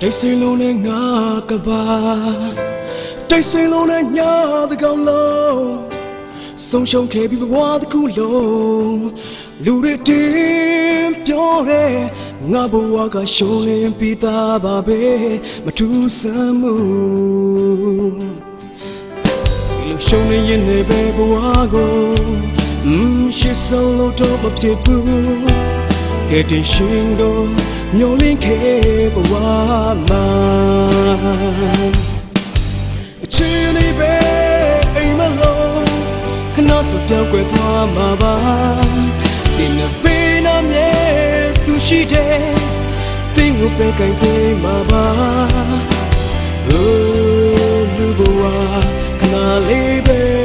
တိတ်ဆိတ်လုံးနဲ့ငါကပါတိတ်ဆိတ်လုံးနဲ့ညာတကောင်လုံးဆုံးရှုံးခဲ့ပြီးဘဝတစ်ခုလုံးလူတွေတင်းပြောတယ်ငါဘဝကရှုံးလင်းပြီးသားပါပဲမထူးဆန်းမှုဒီလိုရှုံးနေရင်လည်းပဲဘဝကိုရှစ်ဆုံးလို့တော့မဖြစ်ဘူးကဲတင်ရှင်တို့မျောလင်းခဲ့ဘဝမှာအချင်းလေးပဲအိမ်မလုံးခဏဆိုပြောင်းကွယ်သွားမှာပါဒီနေ့ပေးနာမြဲသူရှိတယ်တင်းကိုပဲကြိုင်ပေးမှာပါလူဘဝခဏလေးပဲ